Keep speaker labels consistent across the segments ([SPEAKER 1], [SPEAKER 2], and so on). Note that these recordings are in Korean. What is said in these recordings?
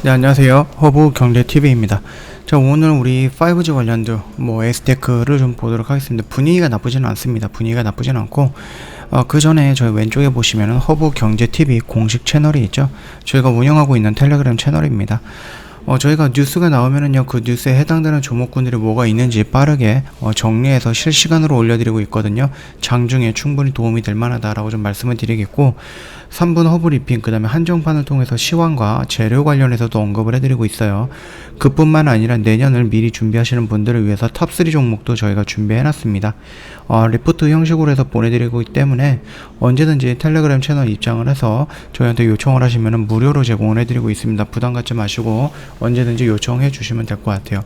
[SPEAKER 1] 네, 안녕하세요. 허브경제TV입니다. 자, 오늘 우리 5G 관련도 S테크를 좀 보도록 하겠습니다. 분위기가 나쁘지는 않습니다. 분위기가 나쁘지는 않고, 그 전에 저희 왼쪽에 보시면은 허브경제TV 공식 채널이 있죠. 저희가 운영하고 있는 텔레그램 채널입니다. 저희가 뉴스가 나오면은요, 그 뉴스에 해당되는 종목군들이 뭐가 있는지 빠르게 정리해서 실시간으로 올려드리고 있거든요. 장중에 충분히 도움이 될 만하다라고 좀 말씀을 드리겠고, 3분 허브리핑, 그 다음에 한정판을 통해서 시황과 재료 관련해서도 언급을 해드리고 있어요. 그뿐만 아니라 내년을 미리 준비하시는 분들을 위해서 탑3 종목도 저희가 준비해놨습니다. 리포트 형식으로 해서 보내드리고 있기 때문에 언제든지 텔레그램 채널 입장을 해서 저희한테 요청을 하시면 무료로 제공을 해드리고 있습니다. 부담 갖지 마시고 언제든지 요청해 주시면 될 것 같아요.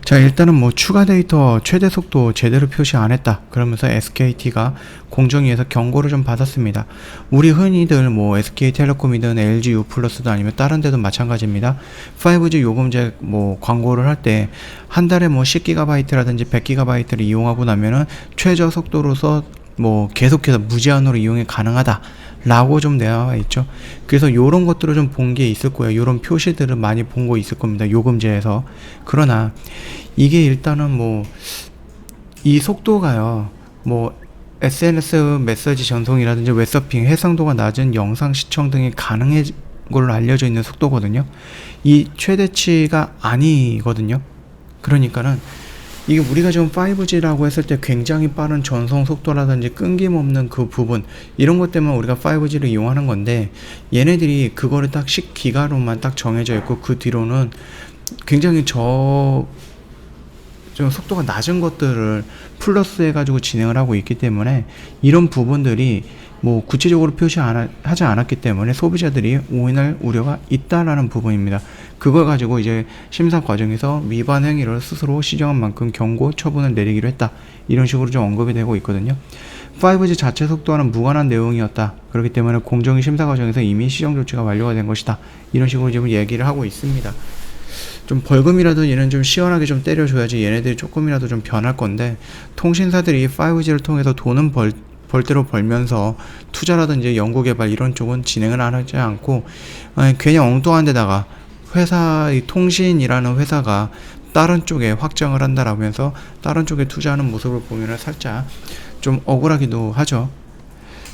[SPEAKER 1] 자, 일단은 추가 데이터 최대 속도 제대로 표시 안 했다 그러면서 SKT가 공정위에서 경고를 좀 받았습니다. 우리 흔히들 SK텔레콤이든 LG U+도 아니면 다른 데도 마찬가지입니다. 5G 요금제 광고를 할 때 한 달에 10GB라든지 100GB를 이용하고 나면은 최저 속도로서 계속해서 무제한으로 이용이 가능하다 라고 좀 나와 있죠. 그래서 요런 것들을 좀 본 게 있을 거예요. 요런 표시들을 많이 본 거 있을 겁니다. 요금제에서. 그러나 이게 일단은 이 속도가요, SNS 메시지 전송이라든지 웹서핑 해상도가 낮은 영상 시청 등이 가능한 걸로 알려져 있는 속도거든요. 이 최대치가 아니거든요. 그러니까는 이게 우리가 지금 5G라고 했을 때 굉장히 빠른 전송 속도라든지 끊김없는 그 부분, 이런 것 때문에 우리가 5G를 이용하는 건데, 얘네들이 그거를 딱 10기가로만 딱 정해져 있고 그 뒤로는 굉장히 좀 속도가 낮은 것들을 플러스 해가지고 진행을 하고 있기 때문에 이런 부분들이 구체적으로 하지 않았기 때문에 소비자들이 오인할 우려가 있다라는 부분입니다. 그걸 가지고 이제 심사 과정에서 위반 행위를 스스로 시정한 만큼 경고 처분을 내리기로 했다. 이런 식으로 좀 언급이 되고 있거든요. 5G 자체 속도와는 무관한 내용이었다. 그렇기 때문에 공정위 심사 과정에서 이미 시정 조치가 완료가 된 것이다. 이런 식으로 지금 얘기를 하고 있습니다. 좀 벌금이라도 얘는 좀 시원하게 좀 때려줘야지 얘네들이 조금이라도 좀 변할 건데, 통신사들이 5G를 통해서 돈은 벌대로 벌면서 투자라든지 연구개발 이런 쪽은 진행을 안 하지 않고 괜히 엉뚱한 데다가 이 통신이라는 회사가 다른 쪽에 확장을 한다라면서 다른 쪽에 투자하는 모습을 보면 살짝 좀 억울하기도 하죠.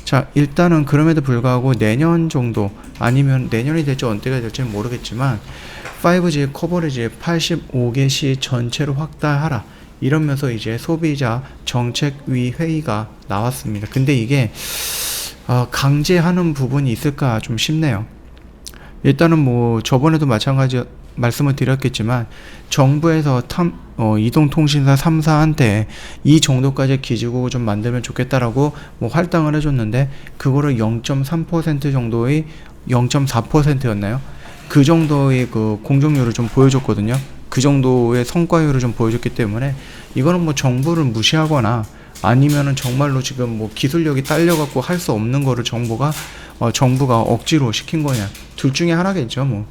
[SPEAKER 1] 자, 일단은 그럼에도 불구하고 내년 정도 아니면 내년이 될지 언제가 될지는 모르겠지만 5G 커버리지 85개 시 전체로 확대하라, 이러면서 이제 소비자 정책위 회의가 나왔습니다. 근데 이게 강제하는 부분이 있을까 좀 싶네요. 일단은 저번에도 마찬가지 말씀을 드렸겠지만 정부에서 이동통신사 3사한테 이 정도까지 기지국을 좀 만들면 좋겠다라고 할당을 해줬는데, 그거를 0.3% 정도의 0.4%였나요? 그 정도의 그 공정률을 좀 보여줬거든요. 그 정도의 성과율을 좀 보여줬기 때문에 이거는 정부를 무시하거나 아니면은 정말로 지금 기술력이 딸려갖고 할 수 없는 거를 정부가 억지로 시킨 거냐, 둘 중에 하나겠죠.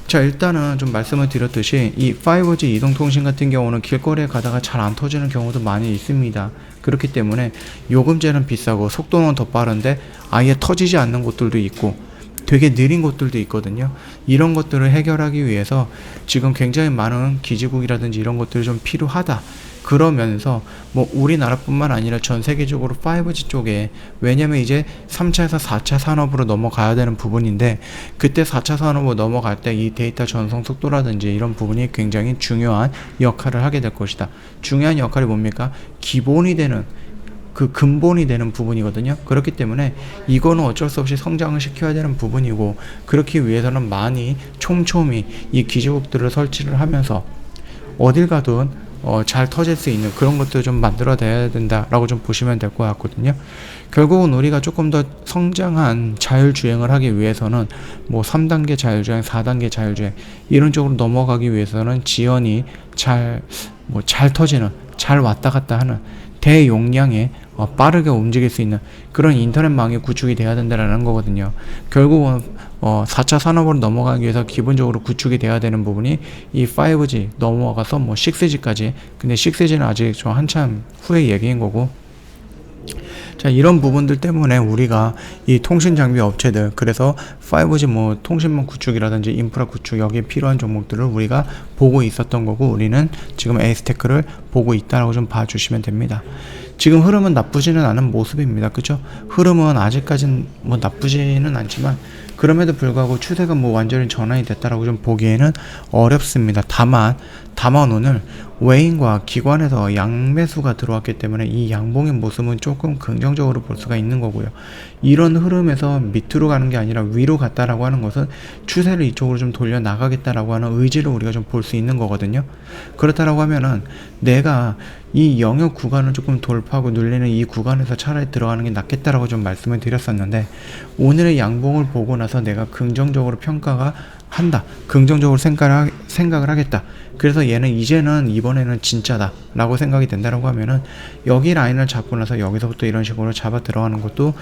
[SPEAKER 1] 자, 일단은 좀 말씀을 드렸듯이 이 5G 이동통신 같은 경우는 길거리에 가다가 잘 안 터지는 경우도 많이 있습니다. 그렇기 때문에 요금제는 비싸고 속도는 더 빠른데 아예 터지지 않는 곳들도 있고 되게 느린 곳들도 있거든요. 이런 것들을 해결하기 위해서 지금 굉장히 많은 기지국이라든지 이런 것들이 좀 필요하다. 그러면서 우리나라뿐만 아니라 전 세계적으로 5G 쪽에, 왜냐면 이제 3차에서 4차 산업으로 넘어가야 되는 부분인데, 그때 4차 산업으로 넘어갈 때 이 데이터 전송 속도라든지 이런 부분이 굉장히 중요한 역할을 하게 될 것이다. 중요한 역할이 뭡니까? 기본이 되는, 그 근본이 되는 부분이거든요. 그렇기 때문에 이거는 어쩔 수 없이 성장을 시켜야 되는 부분이고, 그렇기 위해서는 많이 촘촘히 이 기지국들을 설치를 하면서 어딜 가든 잘 터질 수 있는 그런 것들을 좀 만들어내야 된다라고 좀 보시면 될 것 같거든요. 결국은 우리가 조금 더 성장한 자율주행을 하기 위해서는 3단계 자율주행, 4단계 자율주행 이런 쪽으로 넘어가기 위해서는 지연이 잘 터지는, 잘 왔다 갔다 하는 대용량의 빠르게 움직일 수 있는 그런 인터넷망이 구축이 돼야 된다는 거거든요. 결국은 4차 산업으로 넘어가기 위해서 기본적으로 구축이 돼야 되는 부분이 이 5G 넘어가서 6G까지, 근데 6G는 아직 좀 한참 후의 얘기인 거고, 자, 이런 부분들 때문에 우리가 이 통신 장비 업체들, 그래서 5G 뭐 통신망 구축이라든지 인프라 구축 여기에 필요한 종목들을 우리가 보고 있었던 거고 우리는 지금 에이스테크를 보고 있다라고 좀 봐주시면 됩니다. 지금 흐름은 나쁘지는 않은 모습입니다. 그죠? 흐름은 아직까진 뭐 나쁘지는 않지만 그럼에도 불구하고 추세가 뭐 완전히 전환이 됐다라고 좀 보기에는 어렵습니다. 다만 오늘 외인과 기관에서 양매수가 들어왔기 때문에 이 양봉의 모습은 조금 긍정적으로 볼 수가 있는 거고요. 이런 흐름에서 밑으로 가는 게 아니라 위로 갔다라고 하는 것은 추세를 이쪽으로 좀 돌려 나가겠다라고 하는 의지를 우리가 좀 볼 수 있는 거거든요. 그렇다라고 하면은 내가 이 영역 구간을 조금 돌파하고 눌리는 이 구간에서 차라리 들어가는 게 낫겠다라고 좀 말씀을 드렸었는데 오늘의 양봉을 보고 나서 내가 긍정적으로 평가가 한다. 긍정적으로 생각을 하겠다. 그래서 얘는 이제는 이번에는 진짜다 라고 생각이 된다라고 하면은 여기 라인을 잡고 나서 여기서부터 이런 식으로 잡아 들어가는 것도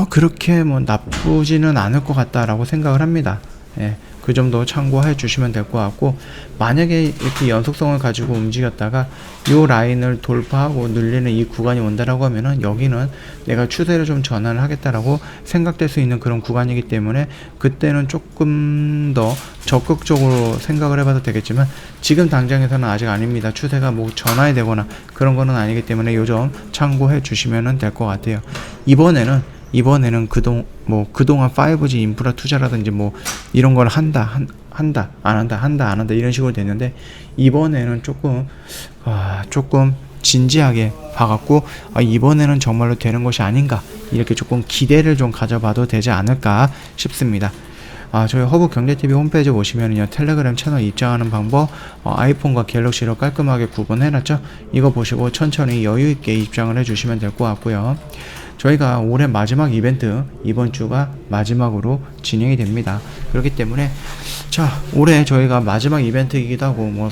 [SPEAKER 1] 그렇게 뭐 나쁘지는 않을 것 같다라고 생각을 합니다. 예, 그 점도 참고해 주시면 될 것 같고 만약에 이렇게 연속성을 가지고 움직였다가 이 라인을 돌파하고 눌리는 이 구간이 온다라고 하면은 여기는 내가 추세를 좀 전환을 하겠다라고 생각될 수 있는 그런 구간이기 때문에 그때는 조금 더 적극적으로 생각을 해봐도 되겠지만 지금 당장에서는 아직 아닙니다. 추세가 뭐 전환이 되거나 그런 거는 아니기 때문에 요 점 참고해 주시면 될 것 같아요. 이번에는 그동안 5G 인프라 투자라든지 뭐 이런 걸 한다 안 한다 이런 식으로 됐는데 이번에는 조금 진지하게 봐갖고 이번에는 정말로 되는 것이 아닌가 이렇게 조금 기대를 좀 가져봐도 되지 않을까 싶습니다. 저희 허브경제TV 홈페이지 보시면은요, 텔레그램 채널 입장하는 방법, 아이폰과 갤럭시로 깔끔하게 구분해놨죠? 이거 보시고 천천히 여유있게 입장을 해주시면 될 것 같고요. 저희가 올해 마지막 이벤트, 이번 주가 마지막으로 진행이 됩니다. 그렇기 때문에, 올해 저희가 마지막 이벤트이기도 하고,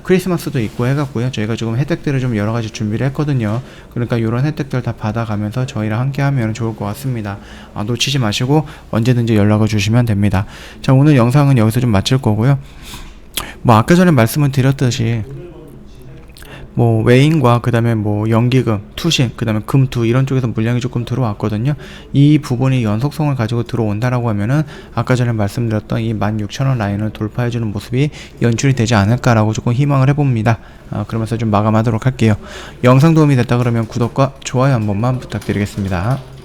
[SPEAKER 1] 크리스마스도 있고 해갖고요. 저희가 지금 혜택들을 좀 여러가지 준비를 했거든요. 그러니까 이런 혜택들 다 받아가면서 저희랑 함께 하면 좋을 것 같습니다. 놓치지 마시고 언제든지 연락을 주시면 됩니다. 오늘 영상은 여기서 좀 마칠 거고요. 아까 전에 말씀을 드렸듯이 외인과 그 다음에 연기금, 투신, 그 다음에 금투 이런 쪽에서 물량이 조금 들어왔거든요. 이 부분이 연속성을 가지고 들어온다라고 하면은 아까 전에 말씀드렸던 이 16,000원 라인을 돌파해주는 모습이 연출이 되지 않을까라고 조금 희망을 해봅니다. 그러면서 좀 마감하도록 할게요. 영상 도움이 됐다 그러면 구독과 좋아요 한 번만 부탁드리겠습니다.